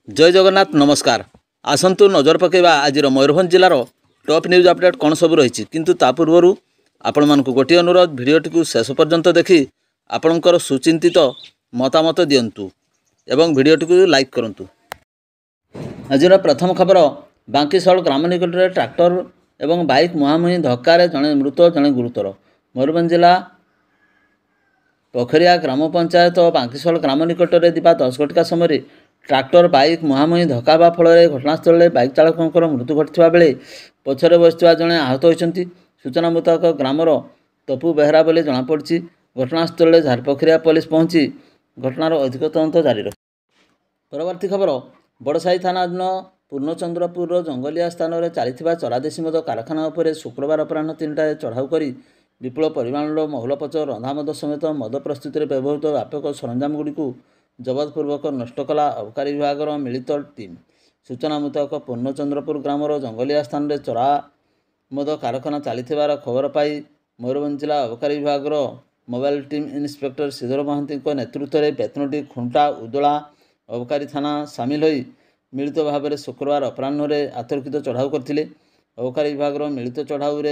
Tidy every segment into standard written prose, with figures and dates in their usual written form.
जय जगन्नाथ नमस्कार। आसंतु नजर पकेबा आज मयूरभंज जिलार टॉप न्यूज अपडेट कौन सब रही किंतु ता पूर्व आपण मानक गोटे अनुरोध भिडियोटी को शेष पर्यंत देखि आपणकर सुचिंतित मतामत दिंतु एवं भिडियोटी को लाइक करंतु। आज प्रथम खबर बांकीशल ग्राम निकट में ट्रैक्टर एवं बाइक मुहांमुही धक्कार जड़े मृत जड़े गुरुतर। मयूरभंज जिला पोखरिया ग्राम पंचायत बांकीशल ग्राम निकट में 10 घटिका समय ट्रैक्टर बाइक मुहांमुही धक्का हेबा फल घटनास्थल में बाइक चालक मृत्यु घटी बेले पछरे बसता जड़े आहत होती। सूचना मुताबक ग्रामर तपु बेहरा बोली जमापड़ी। घटनास्थल में झारपोखरिया पुलिस पहुंची घटनार अधिक तदंत जारी रखी। परवर्ती खबर बड़साही थाना अधीन पूर्णचंद्रपुर जंगलिया स्थान में चली चरादेशी मद कारखाना उपर शुक्रवार अपराह 3टार चढ़ाऊ कर विपुल परिमाणर महुलपच रंधामद समेत मद प्रस्तुति में व्यवहृत व्यापक सरंजामगुड़ी जबतपूर्वक नष्ट कला अबकारी विभाग मिलित टीम। सूचना मुताबक पूर्णचंद्रपुर ग्रामर जंगलिया स्थान में चरा मद कारखाना चली खबर पाई मयूरभंज जिला अबकारी विभाग mobile team inspector Shridhar Mohanty नेतृत्व में बेतनटी खुंटा उदला अबकारी थाना सामिल हो मिलित भाव में शुक्रवार अपराह आतर्कित चढ़ाऊ करते। अबकारी विभाग मिलित चढ़ाऊ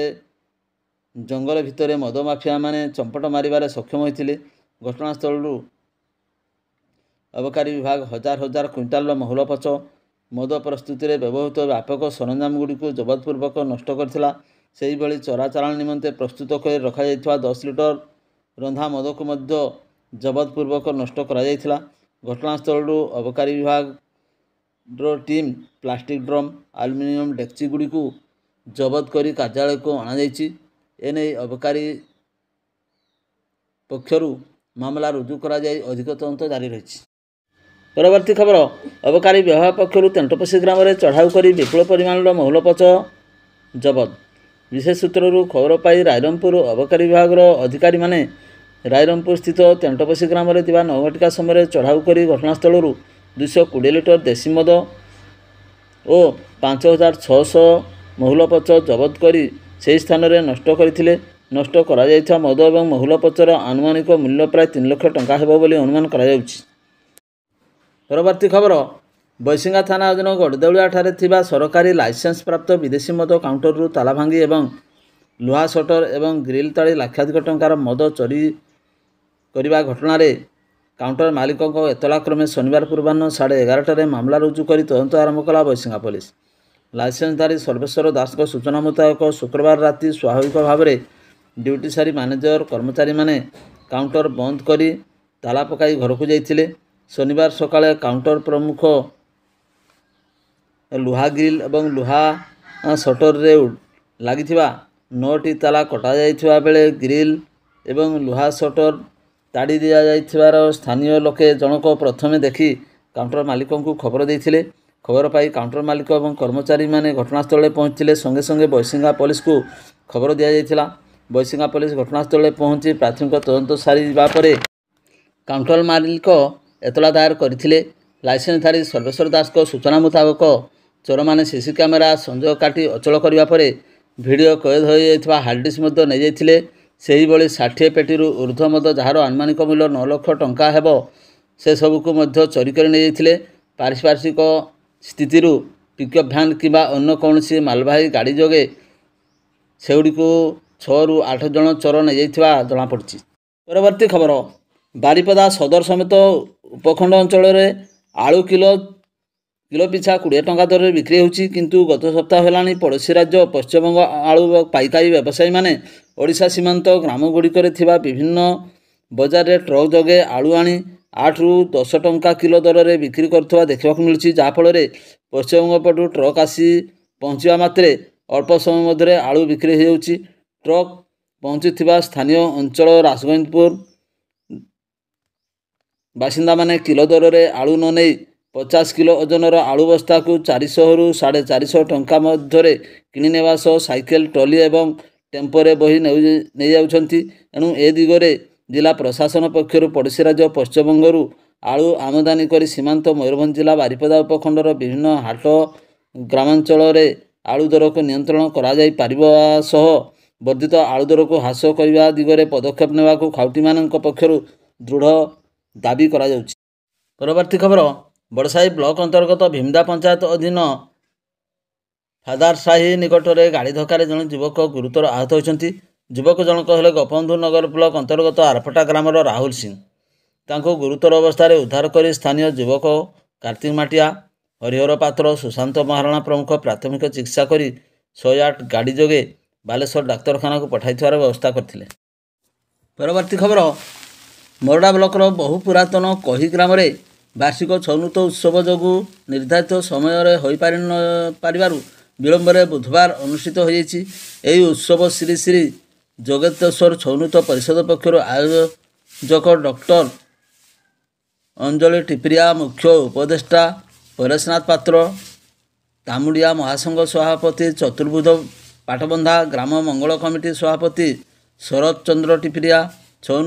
जंगल भितर मद माफिया माने चंपट मारिबारे सक्षम होते। घटनास्थल अबकारी विभाग हजार हजार क्विंटाल महुलपच मद प्रस्तुति में व्यवहृत व्यापक सरंजामगुड़ी जबतपूर्वक नष्ट करथिला। सेही भली चरा चालाण निमंते प्रस्तुत कर रखा 10 लिटर रंधा मद को मध्य जबतपूर्वक नष्ट करा जायथिला। घटनास्थल अबकारी विभाग टीम प्लास्टिक ड्रम आलुमिनियम डेक्ची गुड़ी को जबत करी कार्यालय को अणा जायछि। एने अबकारी पक्षरु मामला रुजु करा जाय अधिक तदंत जारी रही। परवर्ती खबर अबकारी विभाग पक्षर तेंटपसी ग्राम में चढ़ाऊ कर विपुल परिमाणर महुलपच जबत। विशेष सूत्रु खबर पाई रायरंगपुर अबकारी विभाग अधिकारी माने रायरंगपुर स्थित तेंटपसी ग्राम में 9 घटिका समय चढ़ाऊ कर घटनास्थल 220 लिटर देशी मद और 5600 महुलपच जबत कर से स्थान में नष्ट करथिले। नष्ट करा जायथा मद और महुलपचर आनुमानिक मूल्य प्राय 3 लाख टंका हेबो बोली अनुमान करा जाउछि। परवर्ती खबर बैसिंगा थाना अधीन गड़देउलिया ठारे थिबा सरकारी लाइसेंस प्राप्त विदेशी मद काउंटर रु ताला भांगी एवं लुहा सटर एवं ग्रिल ताड़ी लाखाधिक टंकार मद चोरी करने घटना काउंटर मालिकों एतला क्रमे शनिवार पूर्वाह्न 11:30 मामला रुजु कर तदंत आरंभ कला बैसिंगा पुलिस। लाइसेंसधारी सर्वेश्वर दास सूचना मुताबक शुक्रवार राति स्वाभाविक भाव में ड्यूटी सारी मैनेजर कर्मचारी माने काउंटर बंद कर ताला पकाई घर को जाइथिले। शनिवार सकाळे काउंटर प्रमुख लुहा ग्रिल एवं लुहा सटर रे लगी 9टी ताला कटा जाइथिबा बेले ग्रिल एवं लुहा सटर ताड़ी दिया जाइथिबार स्थानीय लोके जनक प्रथमे देखि काउंटर मालिकों को खबर देथिले। खबर पाई काउंटर मालिक एवं कर्मचारी माने घटनास्थल में पहुंचते संगे संगे बैसिंगा पुलिस को खबर दिया जाइथिला। बैसिंगा पुलिस घटनास्थल में पहुंची प्राथमिक तदंत सारिबा परे काउंटर मालिक एतला दायर करथिले। लाइसेंसधारी सर्वेश्वर दास को सूचना मुताबक चोर मैंने सीसी कैमेरा संजोग काटी अचल करने पर भिडियो कैद हो जाइथिबा हार्ड डिस्क मध्य नहीं जाइथिले। सेही भली 60 पेटी ऊर्ध्व मद जार आनुमानिक मूल्य 9 लाख टंका हेबो से सबको मध्य चोरी कर नहीं जाइथिले। पारिपार्श्विक स्थिति पिकअप भ्यान किंबा अन्य कौनसी मालवाही गाड़ी जोगे सेगुड़ी को 6 ରୁ 8 जन चोर नहीं जाइथिबा जଣା पड़छि। परवर्ती खबर बारिपदा सदर समेत उपखंड अंचल में आलू किलो पिछा 20 टंका दर बिक्री होछि। किंतु गत सप्ताह हेलानी पड़ोशी राज्य पश्चिमबंग आलू पाइकारी व्यवसायी माने ओडिशा सीमांत ग्रामगुड़िक विभिन्न बजार में ट्रक जोगे आलू आनी 8 ରୁ 10 टंका किलो दर में बिक्री करथवा देखा मिलुछि। जाफल पश्चिमबंग पटु ट्रक आसी पहुँचवा मात्रे अल्प समय मध्य आलू बिक्री हो जाउछि। ट्रक पहुँचुथिबा स्थानीय अंचल राजगोविंदपुर बासिंदा माने किलो दर में आलू न नहीं 50 किलो ओजनर आलू बस्ता को 400 ରୁ 450 टंका मध्य किणी नेवा सह साइकेल ट्रली एवं टेम्पोरे बही नहीं जाउछंती। एणु ए दिगरे जिला प्रशासन पक्षर पड़ोशी राज्य पश्चिमबंगरू आलू आमदानी कर सीमांत मयूरभंज जिला बारिपदा उपखंडर विभिन्न हाट ग्रामांचल आलू दर को नियंत्रण करा जाई पारिबा सह वर्धित आलू दर को ह्रास करने दिगरे पदक्षेप नेबाकू खाउटी मानक पक्षर दृढ़ दाबी करा जाउछि। परवर्ती खबर ବଡ଼ସାହି ବ୍ଲକ ଅନ୍ତର୍ଗତ ଭୀମଦା ପଞ୍ଚାୟତ ଅଧୀନ ଫାଦାରସାହି ନିକଟରେ ଗାଡ଼ି ଧକ୍କାରେ ଜଣେ ଯୁବକ ଗୁରୁତର ଆହତ ହୋଇଛନ୍ତି। ଯୁବକ ଜଣକ ହେଲେ ଗୋପବନ୍ଧୁ ନଗର ବ୍ଲକ ଅନ୍ତର୍ଗତ ଆରପଟା ଗ୍ରାମର ରାହୁଲ ସିଂ। ତାଙ୍କୁ ଗୁରୁତର ଅବସ୍ଥାରେ ଉଦ୍ଧାର କରି ସ୍ଥାନୀୟ ଯୁବକ କାର୍ତ୍ତିକ ମାଟିଆ, ହରିହର ପାତ୍ର, ସୁଶାନ୍ତ ମହାରଣା ପ୍ରମୁଖ ପ୍ରାଥମିକ ଚିକିତ୍ସା କରି 108 ଗାଡ଼ି ଯୋଗେ ବାଲେଶ୍ୱର ଡାକ୍ତରଖାନାକୁ ପଠାଇଥିବାର ବ୍ୟବସ୍ଥା କରିଥିଲେ। ପରବର୍ତ୍ତୀ ଖବର, ମୋରଡ଼ା ବ୍ଲକର ବହୁ ପୁରାତନ କହି ଗ୍ରାମରେ ବାର୍ଷିକ ଛଉନୃତ୍ୟ ଉତ୍ସବ ଯୋଗୁଁ ନିର୍ଦ୍ଧାରିତ ସମୟରେ ହୋଇପାରିବାରୁ ବିଳମ୍ବରେ ବୁଧବାର ଅନୁଷ୍ଠିତ ହୋଇଯାଇଛି। ଏହି ଉତ୍ସବ ଶ୍ରୀ ଶ୍ରୀ ଜଗତେଶ୍ୱର ଛଉନୃତ୍ୟ ପରିଷଦ ପକ୍ଷରୁ ଆୟୋଜକ ଡକ୍ଟର ଅଞ୍ଜଳି ଟିପରିଆ, ମୁଖ୍ୟ ଉପଦେଷ୍ଟା ପରେଶନାଥ ପାତ୍ର, ତାମୁଡ଼ିଆ ମହାସଂଘ ସଭାପତି ଚତୁର୍ଭୁଜ ପାଟବନ୍ଧା, ଗ୍ରାମ ମଙ୍ଗଳ କମିଟି ସଭାପତି ଶରତ ଚନ୍ଦ୍ର ଟିପରିଆ, ଛଉ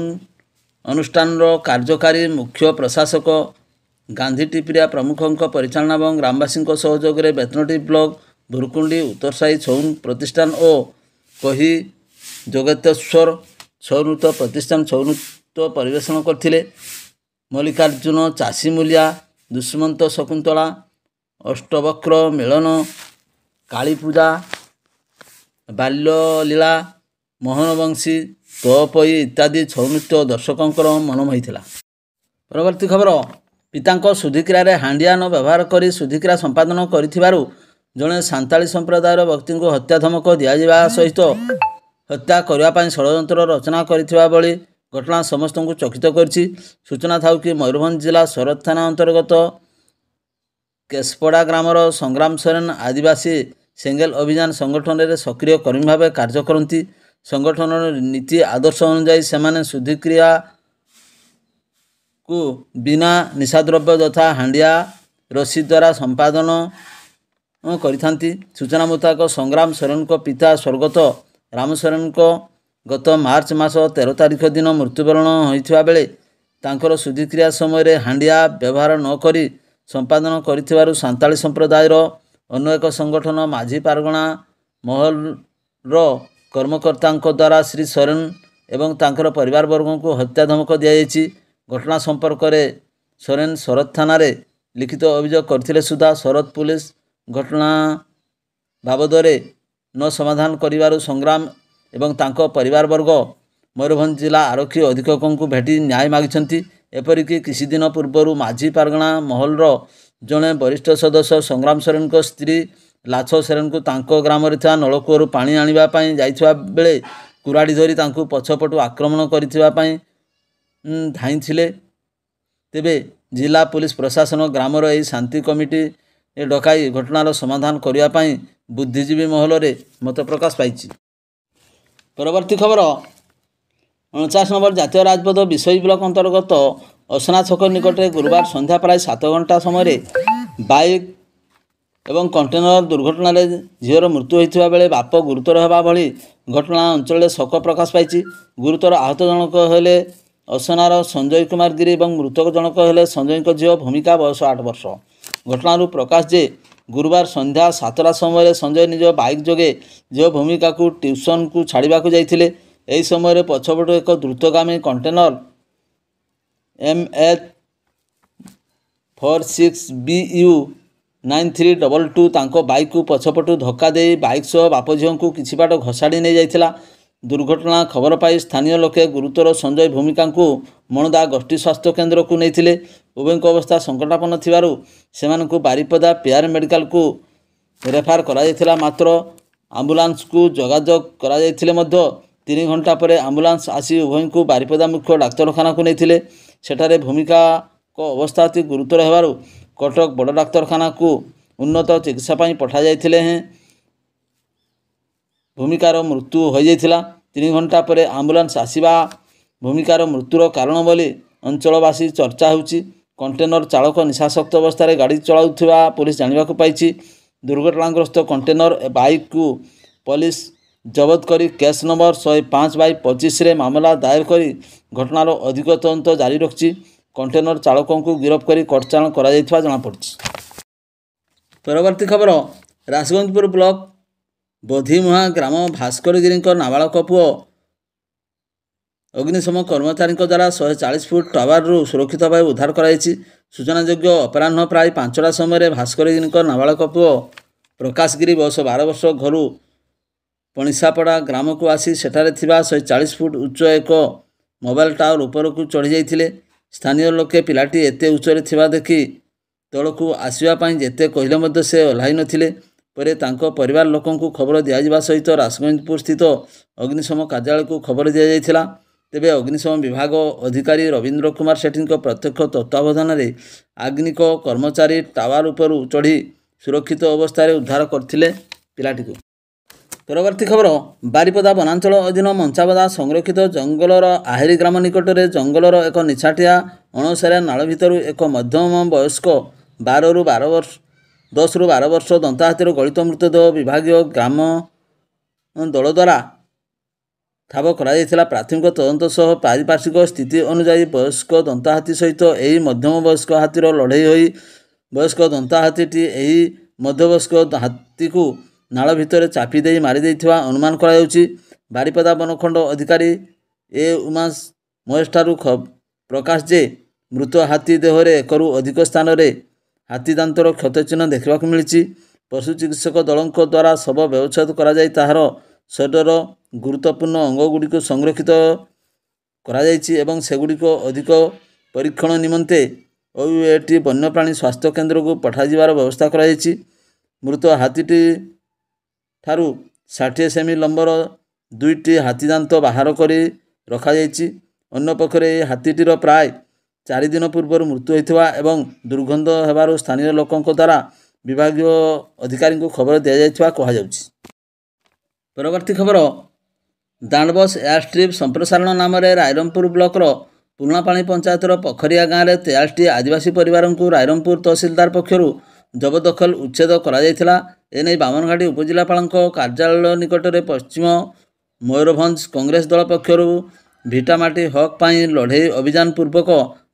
ଅନୁଷ୍ଠାନର କାର୍ଯ୍ୟକାରୀ ମୁଖ୍ୟ ପ୍ରଶାସକ ଗାନ୍ଧୀ ଟିପରିଆ ପ୍ରମୁଖଙ୍କ ପରିଚାଳନା ଏବଂ ଗ୍ରାମବାସୀଙ୍କ ସହଯୋଗରେ ବେତନଟୀ ବ୍ଲକ ଭୁରକୁଣ୍ଡି ଉତ୍ତରସାହି ଛଉ ପ୍ରତିଷ୍ଠାନ ଓ କହି ଜଗତେଶ୍ୱର ଛଉନୃତ୍ୟ ପ୍ରତିଷ୍ଠାନ ଛଉନୃତ୍ୟ ପରିବେଷଣ କରିଥିଲେ। ମଲ୍ଲିକାର୍ଜୁନ ଚାଷୀମୂଲିଆ, ଦୁଷ୍ମନ୍ତ ଶକୁନ୍ତଳା, ଅଷ୍ଟବକ୍ର ମିଳନ, କାଳୀପୂଜା, ବାଲ୍ୟଲୀଳା, ମୋହନବଂଶୀ, ତୋପଇ ଇତ୍ୟାଦି ଛଉନୃତ୍ୟ ଦର୍ଶକଙ୍କର ମନ ମୋହିଥିଲା। ପରବର୍ତ୍ତୀ ଖବର, ପିତାଙ୍କ ଶୁଦ୍ଧିକ୍ରିୟାରେ ହାଣ୍ଡିଆ ନ ବ୍ୟବହାର କରି ଶୁଦ୍ଧିକ୍ରିୟା ସମ୍ପାଦନ କରିଥିବାରୁ ଜଣେ ସାନ୍ତାଳୀ ସମ୍ପ୍ରଦାୟର ବ୍ୟକ୍ତିଙ୍କୁ ହତ୍ୟା ଧମକ ଦିଆଯିବା ସହିତ ହତ୍ୟା କରିବା ପାଇଁ ଷଡ଼ଯନ୍ତ୍ର ରଚନା କରିଥିବା ଭଳି ଘଟଣା ସମସ୍ତଙ୍କୁ ଚକିତ କରିଛି। ସୂଚନା ଥାଉ କି ମୟୂରଭଞ୍ଜ ଜିଲ୍ଲା ସୋରଠ ଥାନା ଅନ୍ତର୍ଗତ କେଶପଡ଼ା ଗ୍ରାମର ସଂଗ୍ରାମ ସୋରେନ ଆଦିବାସୀ ସେଙ୍ଗେଲ ଅଭିଯାନ ସଂଗଠନରେ ସକ୍ରିୟ କର୍ମୀ ଭାବେ କାର୍ଯ୍ୟ କରନ୍ତି। ସଂଗଠନର ନୀତି ଆଦର୍ଶ ଅନୁଯାୟୀ ସେମାନେ ଶୁଦ୍ଧିକ୍ରିୟାକୁ ବିନା ନିଶାଦ୍ରବ୍ୟ ଯଥା ହାଣ୍ଡିଆ ରସି ଦ୍ୱାରା ସମ୍ପାଦନ କରିଥାନ୍ତି। ସୂଚନା ମୁତାବକ ସଂଗ୍ରାମ ସୋରେନଙ୍କ ପିତା ସ୍ୱର୍ଗତ ରାମ ସୋରେନଙ୍କ ଗତ ମାର୍ଚ୍ଚ ମାସ 13 ତାରିଖ ଦିନ ମୃତ୍ୟୁବରଣ ହୋଇଥିବା ବେଳେ ତାଙ୍କର ଶୁଦ୍ଧିକ୍ରିୟା ସମୟରେ ହାଣ୍ଡିଆ ବ୍ୟବହାର ନ କରି ସମ୍ପାଦନ କରିଥିବାରୁ ସାନ୍ତାଳୀ ସମ୍ପ୍ରଦାୟର ଅନ୍ୟ ଏକ ସଂଗଠନ ମାଝୀ ପାରଗଣା ମହଲର କର୍ମକର୍ତ୍ତାଙ୍କ ଦ୍ୱାରା ଶ୍ରୀ ସୋରେନ ଏବଂ ତାଙ୍କର ପରିବାରବର୍ଗଙ୍କୁ ହତ୍ୟା ଧମକ ଦିଆଯାଇଛି। ଘଟଣା ସମ୍ପର୍କରେ ସୋରେନ ସୋରଠ ଥାନାରେ ଲିଖିତ ଅଭିଯୋଗ କରିଥିଲେ ସୁଦ୍ଧା ସୋରଠ ପୁଲିସ ଘଟଣା ବାବଦରେ ନ ସମାଧାନ କରିବାରୁ ସଂଗ୍ରାମ ଏବଂ ତାଙ୍କ ପରିବାରବର୍ଗ ମୟୂରଭଞ୍ଜ ଜିଲ୍ଲା ଆରକ୍ଷୀ ଅଧୀକ୍ଷକଙ୍କୁ ଭେଟି ନ୍ୟାୟ ମାଗିଛନ୍ତି। ଏପରିକି କିଛି ଦିନ ପୂର୍ବରୁ ମାଝୀ ପାରଗଣା ମହଲର ଜଣେ ବରିଷ୍ଠ ସଦସ୍ୟ ସଂଗ୍ରାମ ସୋରେନଙ୍କ ସ୍ତ୍ରୀ ଲାଛ ସୋରେନଙ୍କୁ ତାଙ୍କ ଗ୍ରାମରେ ଥିବା ନଳକୂଅରୁ ପାଣି ଆଣିବା ପାଇଁ ଯାଇଥିବା ବେଳେ କୁରାଢ଼ୀ ଧରି ତାଙ୍କୁ ପଛପଟୁ ଆକ୍ରମଣ କରିଥିବା ପାଇଁ ଧାଇଁଥିଲେ। ତେବେ ଜିଲ୍ଲା ପୁଲିସ ପ୍ରଶାସନ ଗ୍ରାମର ଏହି ଶାନ୍ତି କମିଟି ଡକାଇ ଘଟଣାର ସମାଧାନ କରିବା ପାଇଁ ବୁଦ୍ଧିଜୀବୀ ମହଲରେ ମତ ପ୍ରକାଶ ପାଇଛି। ପରବର୍ତ୍ତୀ ଖବର, 49 ନମ୍ବର ଜାତୀୟ ରାଜପଥ ବିଶୋଇ ବ୍ଲକ ଅନ୍ତର୍ଗତ ଅସନା ଛକ ନିକଟରେ ଗୁରୁବାର ସନ୍ଧ୍ୟା ପ୍ରାୟ 7 ଘଣ୍ଟା ସମୟରେ ବାଇକ୍ ଏବଂ କଣ୍ଟେନର ଦୁର୍ଘଟଣାରେ ଝିଅର ମୃତ୍ୟୁ ହୋଇଥିବା ବେଳେ ବାପ ଗୁରୁତର ହେବା ଭଳି ଘଟଣା ଅଞ୍ଚଳରେ ଶୋକ ପ୍ରକାଶ ପାଇଛି। ଗୁରୁତର ଆହତ ଜଣକ ହେଲେ ଅସନାର ସଞ୍ଜୟ କୁମାର ଗିରି ଏବଂ ମୃତକ ଜଣକ ହେଲେ ସଞ୍ଜୟଙ୍କ ଝିଅ ଭୂମିକା, ବୟସ 8 ବର୍ଷ। ଘଟଣାରୁ ପ୍ରକାଶ ଯେ ଗୁରୁବାର ସନ୍ଧ୍ୟା 7ଟା ସମୟରେ ସଞ୍ଜୟ ନିଜ ବାଇକ୍ ଯୋଗେ ଝିଅ ଭୂମିକାକୁ ଟ୍ୟୁସନକୁ ଛାଡ଼ିବାକୁ ଯାଇଥିଲେ। ଏହି ସମୟରେ ପଛପଟୁ ଏକ ଦ୍ରୁତଗାମୀ କଣ୍ଟେନର MH46BU 9322 ତାଙ୍କ ବାଇକ୍କୁ ପଛପଟୁ ଧକ୍କା ଦେଇ ବାଇକ୍ ସହ ବାପ ଝିଅଙ୍କୁ କିଛି ବାଟ ଘୋଷାଡ଼ି ନେଇଯାଇଥିଲା। ଦୁର୍ଘଟଣା ଖବର ପାଇ ସ୍ଥାନୀୟ ଲୋକେ ଗୁରୁତର ସଞ୍ଜୟ ଭୂମିକାଙ୍କୁ ମଣଦା ଗୋଷ୍ଠୀ ସ୍ୱାସ୍ଥ୍ୟ କେନ୍ଦ୍ରକୁ ନେଇଥିଲେ। ଉଭୟଙ୍କ ଅବସ୍ଥା ସଙ୍କଟାପନ୍ନ ଥିବାରୁ ସେମାନଙ୍କୁ ବାରିପଦା ପିଆର ମେଡ଼ିକାଲକୁ ରେଫାର କରାଯାଇଥିଲା। ମାତ୍ର ଆମ୍ବୁଲାନ୍ସକୁ ଯୋଗାଯୋଗ କରାଯାଇଥିଲେ ମଧ୍ୟ 3 ଘଣ୍ଟା ପରେ ଆମ୍ବୁଲାନ୍ସ ଆସି ଉଭୟଙ୍କୁ ବାରିପଦା ମୁଖ୍ୟ ଡାକ୍ତରଖାନାକୁ ନେଇଥିଲେ। ସେଠାରେ ଭୂମିକାଙ୍କ ଅବସ୍ଥା ଅତି ଗୁରୁତର ହେବାରୁ କଟକ ବଡ଼ ଡାକ୍ତରଖାନାକୁ ଉନ୍ନତ ଚିକିତ୍ସା ପାଇଁ ପଠାଯାଇଥିଲେ ହେଁ ଭୂମିକାର ମୃତ୍ୟୁ ହୋଇଯାଇଥିଲା। 3 ଘଣ୍ଟା ପରେ ଆମ୍ବୁଲାନ୍ସ ଆସିବା ଭୂମିକାର ମୃତ୍ୟୁର କାରଣ ବୋଲି ଅଞ୍ଚଳବାସୀ ଚର୍ଚ୍ଚା ହେଉଛି। କଣ୍ଟେନର ଚାଳକ ନିଶାସକ୍ତ ଅବସ୍ଥାରେ ଗାଡ଼ି ଚଳାଉଥିବା ପୋଲିସ ଜାଣିବାକୁ ପାଇଛି। ଦୁର୍ଘଟଣାଗ୍ରସ୍ତ କଣ୍ଟେନର ବାଇକ୍କୁ ପୋଲିସ ଜବତ କରି କେସ୍ ନମ୍ବର 105/25ରେ ମାମଲା ଦାୟର କରି ଘଟଣାର ଅଧିକ ତଦନ୍ତ ଜାରି ରଖିଛି। କଣ୍ଟେନର ଚାଳକଙ୍କୁ ଗିରଫ କରି କୋର୍ଟ ଚାଲାଣ କରାଯାଇଥିବା ଜଣାପଡ଼ିଛି। ପରବର୍ତ୍ତୀ ଖବର, ରାଜଗଞ୍ଜପୁର ବ୍ଲକ ବୋଧିମୁହାଁ ଗ୍ରାମ ଭାସ୍କର ଗିରିଙ୍କ ନାବାଳକ ପୁଅ ଅଗ୍ନିଶମ କର୍ମଚାରୀଙ୍କ ଦ୍ୱାରା 140 ଫୁଟ ଟାୱାରରୁ ସୁରକ୍ଷିତ ଭାବେ ଉଦ୍ଧାର କରାଯାଇଛି। ସୂଚନାଯୋଗ୍ୟ ଅପରାହ୍ନ ପ୍ରାୟ 5ଟା ସମୟରେ ଭାସ୍କରଗିରିଙ୍କ ନାବାଳକ ପୁଅ ପ୍ରକାଶ ଗିରି ବୟସ 12 ବର୍ଷ ଘରୁ ପଣିସାପଡ଼ା ଗ୍ରାମକୁ ଆସି ସେଠାରେ ଥିବା 140 ଫୁଟ ଉଚ୍ଚ ଏକ ମୋବାଇଲ ଟାୱାର ଉପରକୁ ଚଢ଼ି ଯାଇଥିଲେ। ସ୍ଥାନୀୟ ଲୋକେ ପିଲାଟି ଏତେ ଉଚ୍ଚରେ ଥିବା ଦେଖି ତଳକୁ ଆସିବା ପାଇଁ ଯେତେ କହିଲେ ମଧ୍ୟ ସେ ଓହ୍ଲାଇ ନଥିଲେ। ପରେ ତାଙ୍କ ପରିବାର ଲୋକଙ୍କୁ ଖବର ଦିଆଯିବା ସହିତ ରାସଗଞ୍ଜପୁର ସ୍ଥିତ ଅଗ୍ନିଶମ କାର୍ଯ୍ୟାଳୟକୁ ଖବର ଦିଆଯାଇଥିଲା। ତେବେ ଅଗ୍ନିଶମ ବିଭାଗ ଅଧିକାରୀ ରବୀନ୍ଦ୍ର କୁମାର ସେଠୀଙ୍କ ପ୍ରତ୍ୟକ୍ଷ ତତ୍ତ୍ୱାବଧାନରେ ଆଗ୍ନିକ କର୍ମଚାରୀ ଟାୱାର ଉପରୁ ଚଢ଼ି ସୁରକ୍ଷିତ ଅବସ୍ଥାରେ ଉଦ୍ଧାର କରିଥିଲେ ପିଲାଟିକୁ। ପରବର୍ତ୍ତୀ ଖବର, ବାରିପଦା ବନାଞ୍ଚଳ ଅଧୀନ ମଞ୍ଚାବଦା ସଂରକ୍ଷିତ ଜଙ୍ଗଲର ଆହେରି ଗ୍ରାମ ନିକଟରେ ଜଙ୍ଗଲର ଏକ ନିଛାଟିଆ ଅଣଓସାରିଆ ନାଳ ଭିତରୁ ଏକ ମଧ୍ୟମ ବୟସ୍କ 10ରୁ 12 ବର୍ଷ ଦନ୍ତାହାତୀର ଗଳିତ ମୃତଦେହ ବିଭାଗୀୟ ଗ୍ରାମ ଦଳ ଦ୍ୱାରା ଠାବ କରାଯାଇଥିଲା। ପ୍ରାଥମିକ ତଦନ୍ତ ସହ ପାରିପାର୍ଶ୍ୱିକ ସ୍ଥିତି ଅନୁଯାୟୀ ବୟସ୍କ ଦନ୍ତାହାତୀ ସହିତ ଏହି ମଧ୍ୟମ ବୟସ୍କ ହାତୀର ଲଢ଼େଇ ହୋଇ ବୟସ୍କ ଦନ୍ତାହାତୀଟି ଏହି ମଧ୍ୟବୟସ୍କ ହାତୀକୁ ନାଳ ଭିତରେ ଚାପି ଦେଇ ମାରିଦେଇଥିବା ଅନୁମାନ କରାଯାଉଛି। ବାରିପଦା ବନଖଣ୍ଡ ଅଧିକାରୀ ଉମାସ ମହେଶଠାରୁ ପ୍ରକାଶ ଯେ ମୃତ ହାତୀ ଦେହରେ 1ରୁ ଅଧିକ ସ୍ଥାନରେ ହାତୀଦାନ୍ତର କ୍ଷତଚିହ୍ନ ଦେଖିବାକୁ ମିଳିଛି। ପଶୁ ଚିକିତ୍ସକ ଦଳଙ୍କ ଦ୍ୱାରା ଶବ ବ୍ୟବଚ୍ଛେଦ କରାଯାଇ ତାହାର ଶରୀରର ଗୁରୁତ୍ୱପୂର୍ଣ୍ଣ ଅଙ୍ଗଗୁଡ଼ିକୁ ସଂରକ୍ଷିତ କରାଯାଇଛି ଏବଂ ସେଗୁଡ଼ିକ ଅଧିକ ପରୀକ୍ଷଣ ନିମନ୍ତେ OUAT ବନ୍ୟପ୍ରାଣୀ ସ୍ୱାସ୍ଥ୍ୟ କେନ୍ଦ୍ରକୁ ପଠାଯିବାର ବ୍ୟବସ୍ଥା କରାଯାଇଛି। ମୃତ ହାତୀଟି ଠାରୁ 60 ସେମି ଲମ୍ବର 2ଟି ହାତୀଦାନ୍ତ ବାହାର କରି ରଖାଯାଇଛି। ଅନ୍ୟପକ୍ଷରେ ଏହି ହାତୀଟିର ପ୍ରାୟ 4 ଦିନ ପୂର୍ବରୁ ମୃତ୍ୟୁ ହୋଇଥିବା ଏବଂ ଦୁର୍ଗନ୍ଧ ହେବାରୁ ସ୍ଥାନୀୟ ଲୋକଙ୍କ ଦ୍ୱାରା ବିଭାଗୀୟ ଅଧିକାରୀଙ୍କୁ ଖବର ଦିଆଯାଇଥିବା କୁହାଯାଉଛି। ପରବର୍ତ୍ତୀ ଖବର, ଦାଣ୍ଡବସ୍ ଏୟାରଷ୍ଟ୍ରିପ୍ ସମ୍ପ୍ରସାରଣ ନାମରେ ରାଇରଙ୍ଗପୁର ବ୍ଲକର ପୁରୁଣାପାଣି ପଞ୍ଚାୟତର ପୋଖରିଆ ଗାଁରେ 43ଟି ଆଦିବାସୀ ପରିବାରଙ୍କୁ ରାଇରଙ୍ଗପୁର ତହସିଲଦାର ପକ୍ଷରୁ ଜବରଦଖଲ ଉଚ୍ଛେଦ କରାଯାଇଥିଲା। ଏନେଇ ବାମନଘାଟି ଉପଜିଲ୍ଲାପାଳଙ୍କ କାର୍ଯ୍ୟାଳୟ ନିକଟରେ ପଶ୍ଚିମ ମୟୂରଭଞ୍ଜ କଂଗ୍ରେସ ଦଳ ପକ୍ଷରୁ ଭିଟାମାଟି ହକ୍ ପାଇଁ ଲଢ଼େଇ ଅଭିଯାନ ପୂର୍ବକ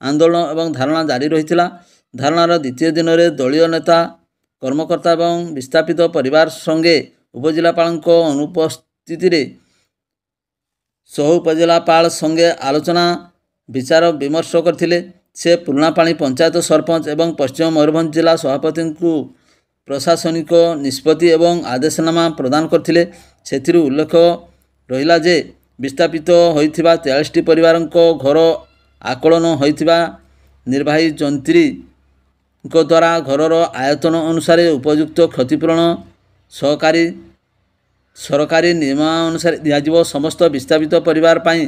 ଆନ୍ଦୋଳନ ଏବଂ ଧାରଣା ଜାରି ରହିଥିଲା। ଧାରଣାର ଦ୍ୱିତୀୟ ଦିନରେ ଦଳୀୟ ନେତା, କର୍ମକର୍ତ୍ତା ଏବଂ ବିସ୍ଥାପିତ ପରିବାର ସଙ୍ଗେ ଉପଜିଲ୍ଲାପାଳଙ୍କ ଅନୁପସ୍ଥିତିରେ ସହ ଉପଜିଲ୍ଲାପାଳ ସଙ୍ଗେ ଆଲୋଚନା ବିଚାର ବିମର୍ଶ କରିଥିଲେ। ସେ ପୁରୁଣାପାଣି ପଞ୍ଚାୟତ ସରପଞ୍ଚ ଏବଂ ପଶ୍ଚିମ ମୟୂରଭଞ୍ଜ ଜିଲ୍ଲା ସଭାପତିଙ୍କୁ ପ୍ରଶାସନିକ ନିଷ୍ପତ୍ତି ଏବଂ ଆଦେଶନାମା ପ୍ରଦାନ କରିଥିଲେ। ସେଥିରୁ ଉଲ୍ଲେଖ ରହିଲା ଯେ ବିସ୍ଥାପିତ ହୋଇଥିବା 43ଟି ପରିବାରଙ୍କ ଘର ଆକଳନ ହୋଇଥିବା ନିର୍ବାହୀ ଯନ୍ତ୍ରୀଙ୍କ ଦ୍ୱାରା ଘରର ଆୟତନ ଅନୁସାରେ ଉପଯୁକ୍ତ କ୍ଷତିପୂରଣ ସରକାରୀ ନିୟମାନୁସାରେ ଦିଆଯିବ। ସମସ୍ତ ବିସ୍ଥାପିତ ପରିବାର ପାଇଁ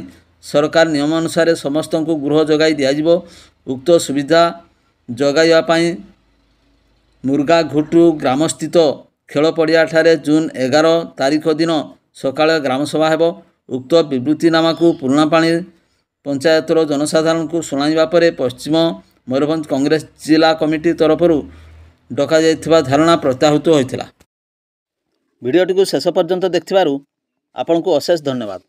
ସରକାର ନିୟମ ଅନୁସାରେ ସମସ୍ତଙ୍କୁ ଗୃହ ଯୋଗାଇ ଦିଆଯିବ। ଉକ୍ତ ସୁବିଧା ଯୋଗାଇବା ପାଇଁ ମୁର୍ଗାଘୁଟୁ ଗ୍ରାମସ୍ଥିତ ଖେଳ ପଡ଼ିଆଠାରେ ଜୁନ 11 ତାରିଖ ଦିନ ସକାଳେ ଗ୍ରାମସଭା ହେବ। ଉକ୍ତ ବିବୃତ୍ତିନାମାକୁ ପୁରୁଣାପାଣି ପଞ୍ଚାୟତର ଜନସାଧାରଣଙ୍କୁ ଶୁଣାଇବା ପରେ ପଶ୍ଚିମ ମୟୂରଭଞ୍ଜ କଂଗ୍ରେସ ଜିଲ୍ଲା କମିଟି ତରଫରୁ ଡକାଯାଇଥିବା ଧାରଣା ପ୍ରତ୍ୟାହୃତ ହୋଇଥିଲା। ଭିଡ଼ିଓଟିକୁ ଶେଷ ପର୍ଯ୍ୟନ୍ତ ଦେଖିଥିବାରୁ ଆପଣଙ୍କୁ ଅଶେଷ ଧନ୍ୟବାଦ।